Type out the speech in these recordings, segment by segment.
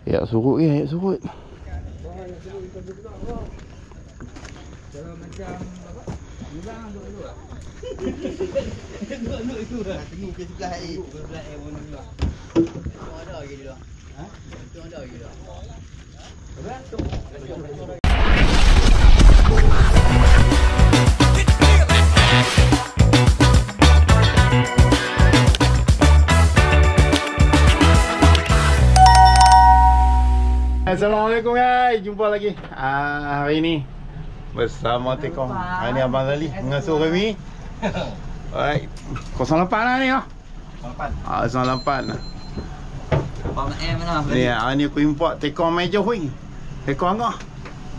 Ya surut ya, ya surut. Kalau macam apa? Bulan duduk lah. Duduk itu lah. Tengok ke sebelah air. Sebelah air pun juga. Itu ada lagi dia. Ha? Itu ada lagi dia. Berapa? Assalamualaikum guys, jumpa lagi hari ini bersama Tekong. Hari ni Abang Zali mengasuh kami. Alright, 08 lah ni lah. 08 lah. Abang M lah. Ni hari ni aku import Tekong Major Wing. Tekong kau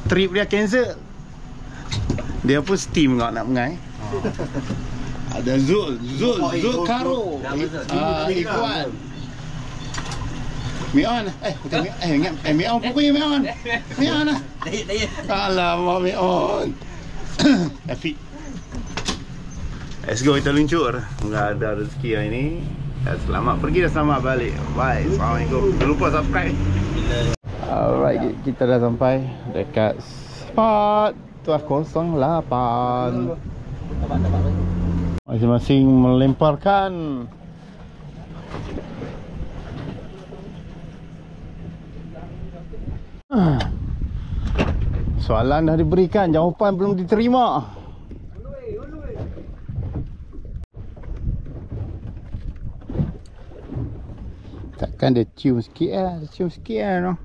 trip dia cancel. Dia pun steam kau nak mengai. Ada Zul Karo. Ikuan. Mion. Ingat Mion pokoknya Mion. Mion lah. Alamak Mion. Afiq. Let's go, kita luncur. Enggak ada rezeki hari ni. Selamat pergi dan selamat balik. Bye. Assalamualaikum. Jangan lupa subscribe. Alright, kita dah sampai dekat spot 1208. Masing-masing melemparkan soalan dah diberikan, jawapan belum diterima. Takkan dia cium sikit lah, dia cium sikit lah no?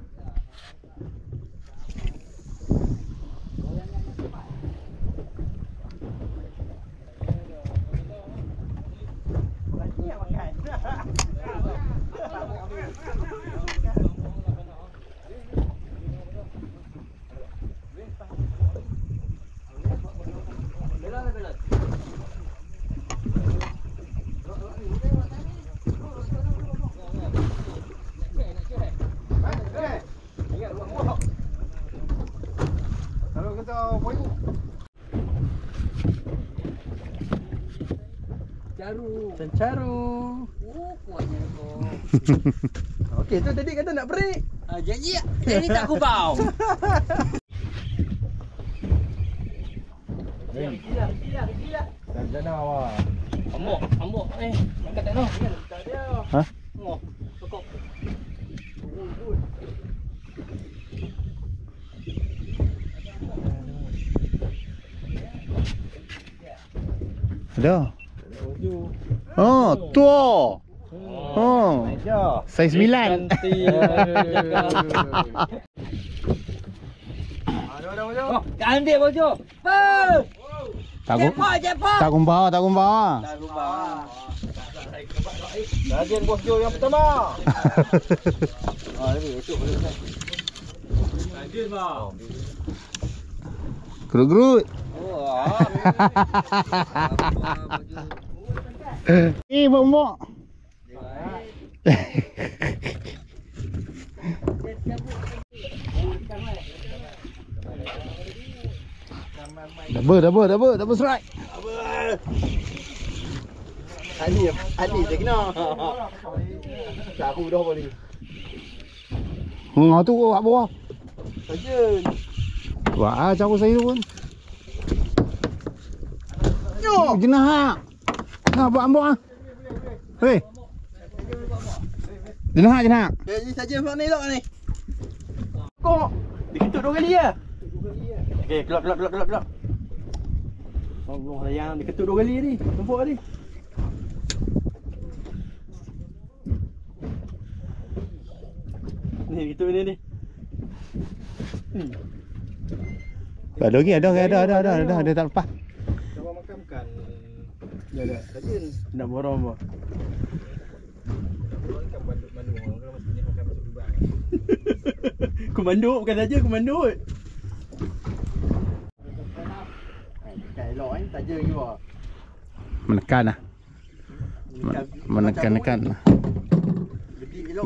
Cencaru. Kuatnya kau. Okey, tu tadi kata nak break. Janji tak? Ini tak kubau. Gila. Dah awak. Ambok. Nak kata no. Hah? Ngok. Pokok. Ada. Oh, tua. Oh. Saiz 9. Ambil baju. Tak kumpah. Bagian bos Jo yang pertama. Esok boleh. Bagian bang. Gerut. Bok. Double strike. Ali dia kena. Aku dah boleh. Tu buat bawah. Saja. Wah, cara saya pun. Yo, jenah. Nah, buat ambok ah. Hei. Jenah. Ini saja buat ni elok ni. Kok diketuk 2 kali ya? Okey, keluar. Allah sayang, diketuk 2 kali ni. Nampak tadi. Ni gitu ni. Ada lagi, ada tak lepas. Cuba makan bukan. Ya ada. Saja nak borong apa? Kan banduk orang mestinya makan masuk lubang. Komando bukan saja komando. Kai elok ni saja juga. Menekan lah. Menekan lah.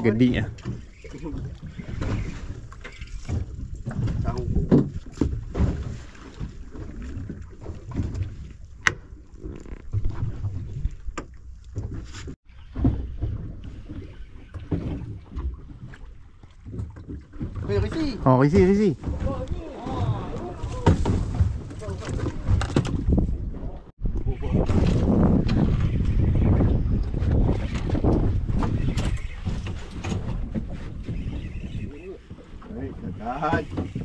Gedi lah. Tahu. Risi. Oh, risi.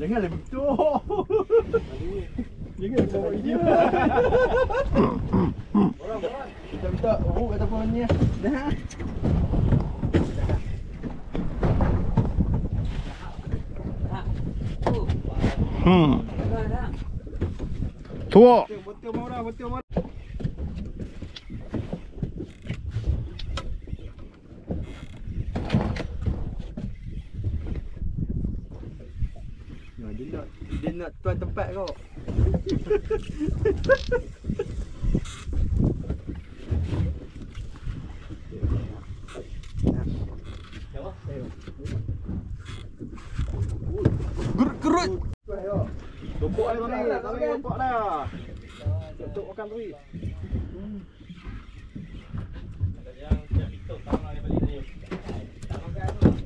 Jangan lebih tu. Jangan bawa dia. Kita minta ataupun ni. Dah. Tua. Betul mau. Dia nak tuan tempat kau. Gerut. Tumpuk air ni, kami tumpuk dah. Untuk makan tu.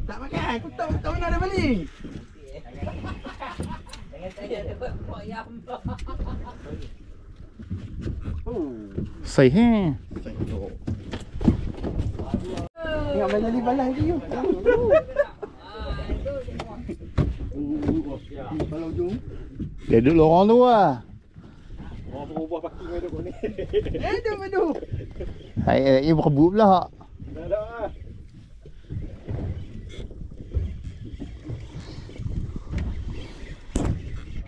Tak makan, aku tak mana ada balik. Say he. Tengok main jadi balas lagi you. Balau ujung. Dia duduk lorong tu lah. Oh, berubah parking mai duk ni. Aduh. Hai, ia berebut pula. Dah.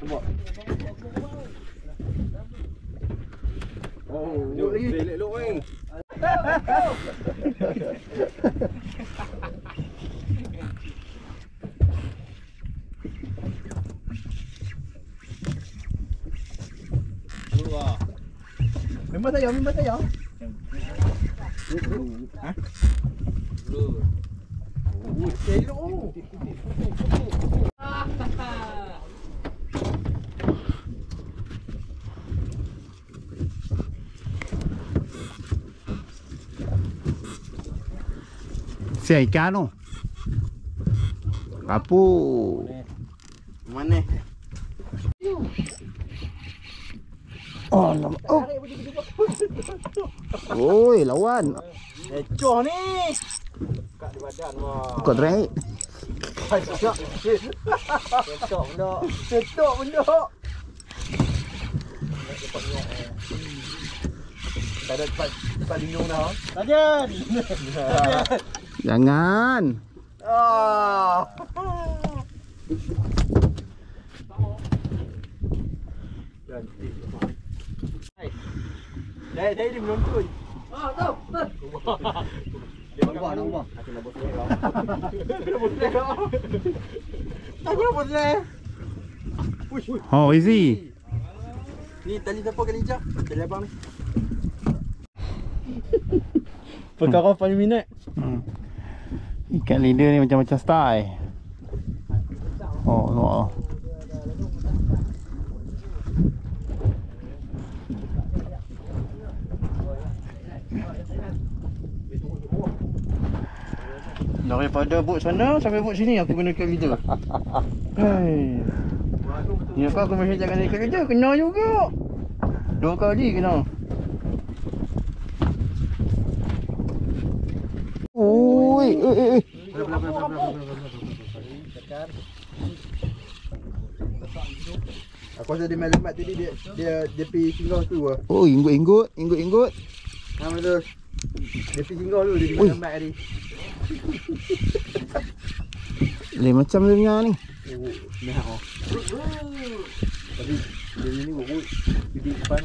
Cuba. Oh, duduk lagi. Elok weh. Memang saya. Ha? Oh, elok. Siapa ikan tu? Apa? Mana? Oh, lama. Oh. Oi, lawan. Ecoh ni. Kat di badan wah. Kau try. Cetok benda. Tak ada tempat lindung dah. Sajan. Jangan. Ah. Cantik. Hai. Saya dia menonton. Ah, tahu. Nampak. Aku nak bosnya kau. Aku nak bosnya. Oh, easy. Ni tali siapa kali hijau? Tali abang ni. Perkara paling minat. Ikan leader ni macam-macam style. Oh. Daripada bot sana sampai bot sini aku kena ikan leader. Hai. Ya kau masih jangan ikan leader kena juga. 2 kali kena. Oi. Aku rasa dia main lembat tadi dia pergi singgah tu ah. Oh, inggut. Ha betul. Dia pergi singgah dulu dia main lembat tadi. Lain macam dia punya ni. Nah oh. Tapi dia ni buruk di depan.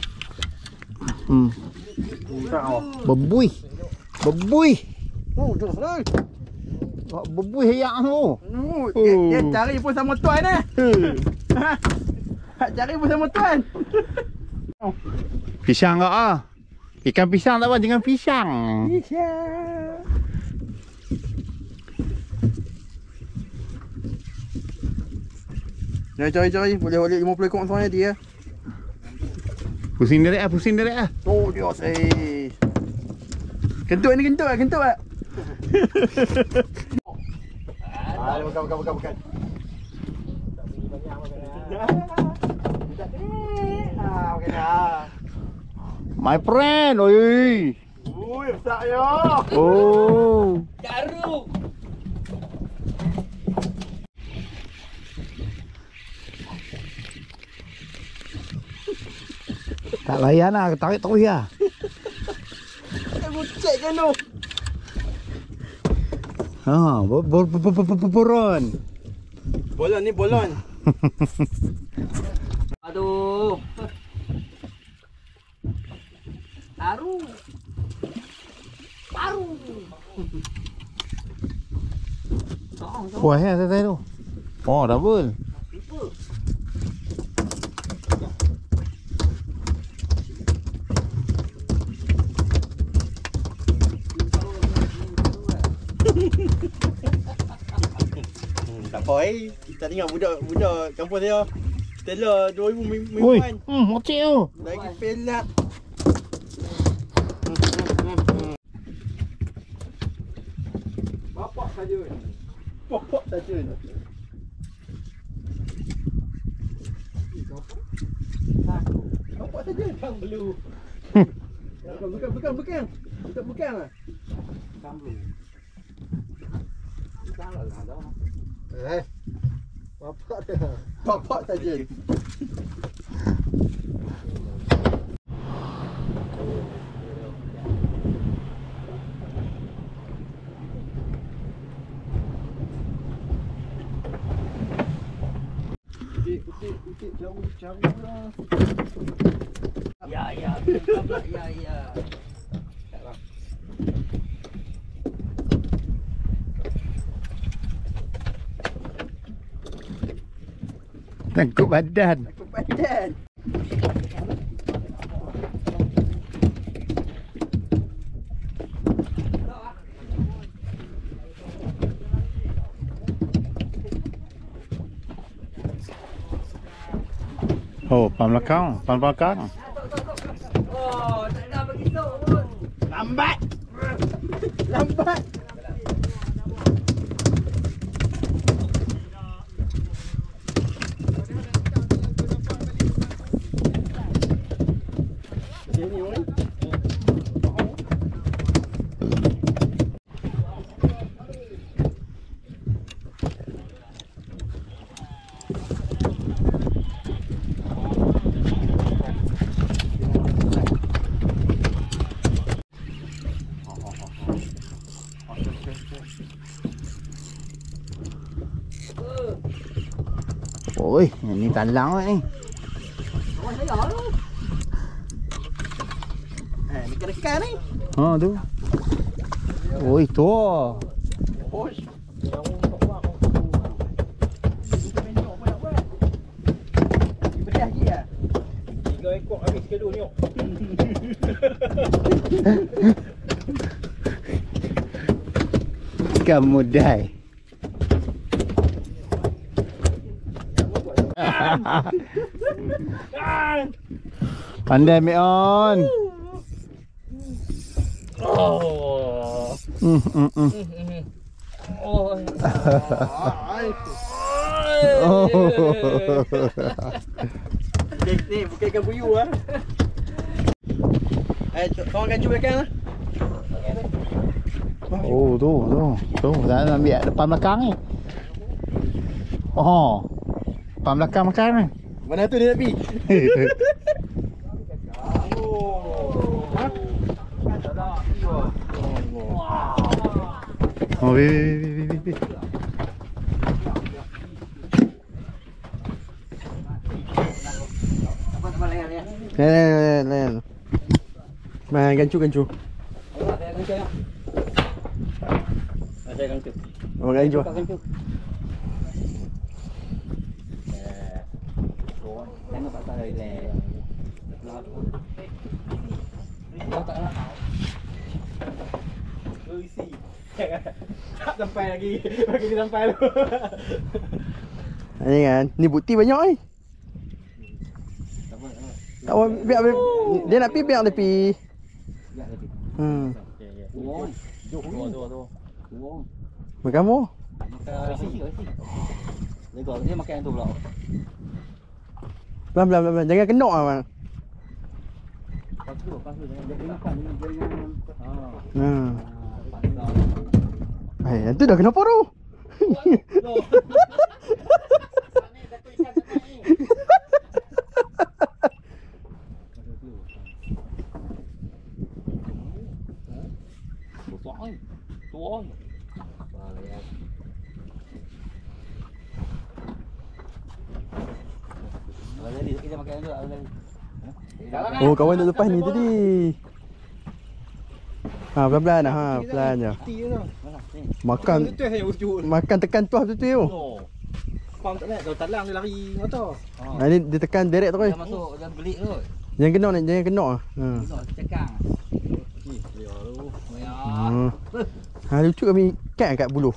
Tak oh. Bebui. Oh, dah selesai. Bebui hayak tu. Dia cari pun sama tuan eh. Cari pun sama tuan. Pisang kau ah. Ikan pisang tak apa, jangan pisang. Cari. Boleh 50 ekor semuanya dia. Pusing direct ah. Oh, dia sih. Kentut ni kentut ah. Bukan. Okey dah. My friend, oi. Ui, besar yo. Oh. Garu. Tak layan lah, tarik terus ya. Bucek kan tu. Ha, buron. Bolon ni bolon. Aduh. Taru. Taru. Puas ya saya tu. Oh, double. Tak apa kita tengok budak kampung saya. Stella 2000 Oi, mingguan. mocik tu. Lagi pelat. Bapak saja. Bapak saja. Bapak saja kang belu. Bukan. Kita bukan lah. Kang belu. Salah lah dah. Bapak dah. Bapak saja. Putih jauh lah. Ya. Tengkuk badan. Aku badan. Oh, pan belakang. Oh, tak nak begitu pun. Lambat. Sini oi. Oi, ni talang ni. Kawan saya tu. Dekat ni. Ha tu. Oi, tu. Bos. Bedah lagi ah. 3 ekor habis ke 2 ni. Kamu dai. Pandai me on. Oh. Oh. Ni bukan ikan buyu ah. Kau akan cuba ikan ah. Oh, tu. Dah ambil depan belakang ni. Oh. Depan belakang makan ni. Mana tu dia nak pergi? Oh, weh. Len. Main gancu. Ada gancu. Oh, gancu. Tengok pasal dari le. Tak sampai lagi. Bagi dia sampai lu. Ini kan, ni bukti banyak ni. Tak apa, biar dia nak pergi, biar dia pergi. Makan apa? Dia makan yang tu pula. Pelan-pelan. Jangan kena bang. Pas tu jangan makan dengan Yang tu dah kenapa tu? Oh, kawan tu lepas ni tadi. Pelan-pelan pelan je. Makan tekan tuah betul-betul. Faham tak nak? Kalau talang dia lari motor. Ni dia tekan direct terus. Jangan masuk, jangan belik tu. Jangan kena ni, jangan kena. Masuk cekang. Ya. Lucu kami ikat kat buluh.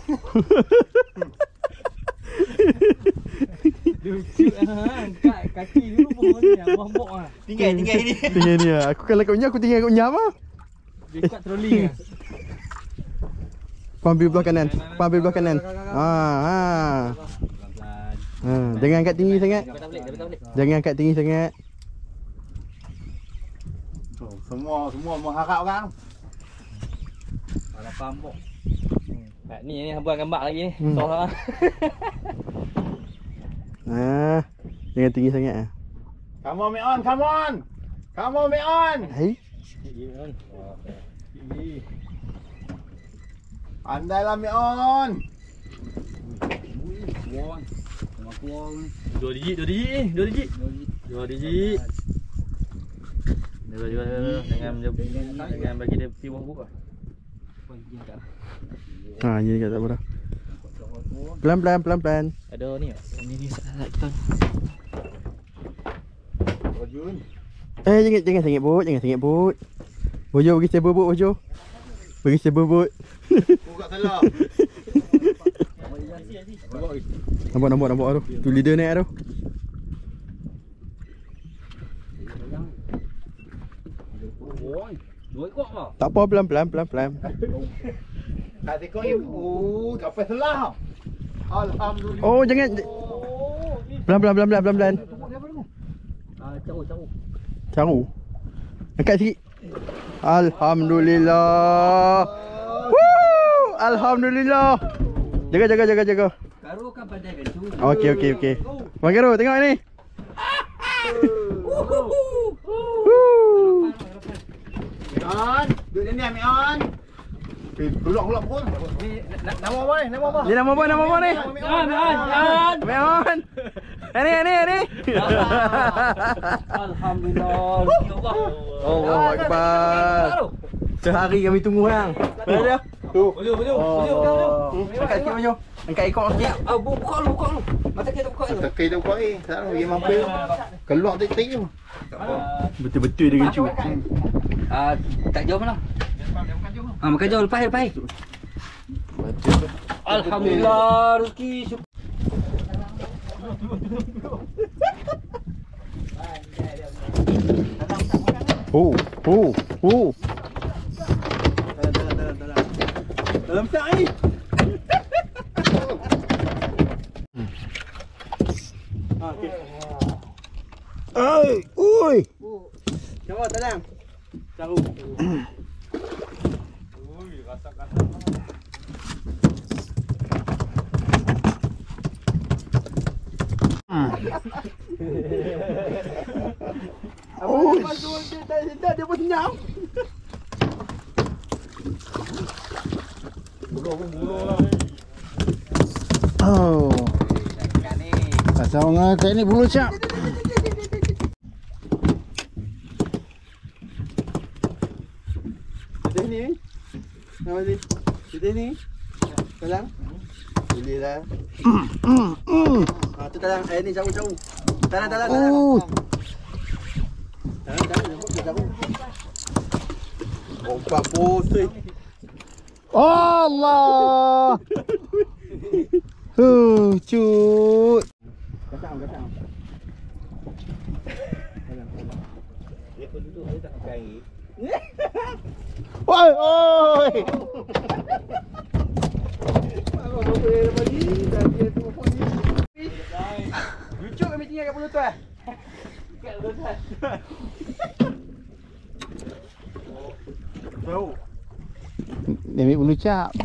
Lucu angkat kaki dulu pun yang bombok ah. Tinggal ni. Tinggal ni Aku kalau kat Unyam aku tinggal kat Unyam ah. Dia kat trolling ah. Pambil belah kanan. Jangan angkat tinggi sangat. Jangan angkat tinggi sangat. Semua mengharap orang. Kalau pambok. Ni buat gambar lagi ni. Soal Jangan tinggi sangat. Come on, Meon, come on. Come on, Meon. Hai. Andailah Meon. Dua digit. Jangan bagi dia piwah buka. Ni dekat tak apa dah. Pelan-pelan. Ada ni. Ni salah kita. Rajun. Jangan sangat bot. Bojo bagi saya bobot bojo. Bagi saya bobot. Buka salah. Nampak tu. Tu leader naik tu. Dua ekor lah. Tak apa, pelan-pelan. Kat ekor ni. Tak apa salah. Alhamdulillah. Oh, jangan. Pelan-pelan. Caru. Angkat sikit. Alhamdulillah. Alhamdulillah. Jaga. Karo kan pandai kan tu. Okey. Bang Karo, tengok ni. Meon, duduk ni Meon. Keluar pun. Nama apa? Ni nama apa ni? Meon. Ini. Alhamdulillah. Allahu Akbar. Sehari kami tunggu hang. Mana dia? Tu. Boleh. Angkat sikit baju. Angkat ekor sikit. Buka lu. Mata kita buka lu. Tekai tu kau tak tahu dia mampu. Keluar tik tu. Betul-betul dia kencur. Tak jauh mana? Makan jauh lepas. Alhamdulillah rezeki. Dalam tak ni. Oi. Jawab tenang. Tahu. Dia pun senyap. Bulu lah. Asal orang kat ni bulu cap. Sudah ni. Talang. Boleh lah. Tu talang. Ni jauh. Talang. Talang. Opak posoi. Allah. Cut. Kasang. Dia pun duduk dia tak pakai air. Oi. sini kat bulu tuan. Kat bulu tuan. Bau. Dia ambil bulu cap.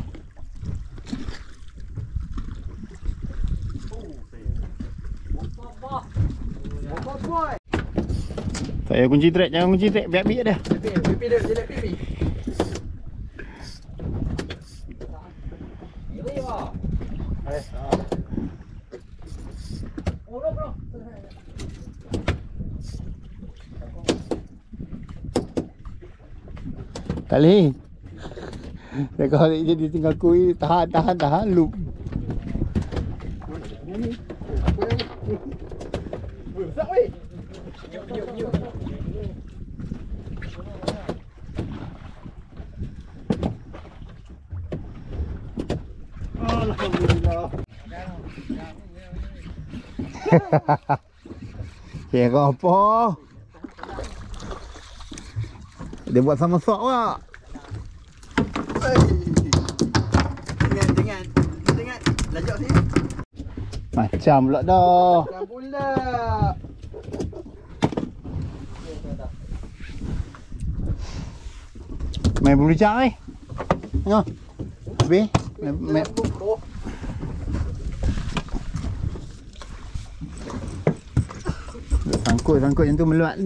Boy. Tak payah kunci trek, jangan kunci trek, biar-biar dah. Pipi dia, dia pipi. Ini apa? Oh, bro. Tak boleh. Dia kalau jadi tinggal kuih, tahan loop. Besar weh. Yuk. Alhamdulillah. Kira apa? Dia buat sama sok tak? Jangan. Lajak sini. Macam pula dah. Dah pula. Main bulu cap ni. Tengok. Habis. Main. Sangkut yang tu meluat.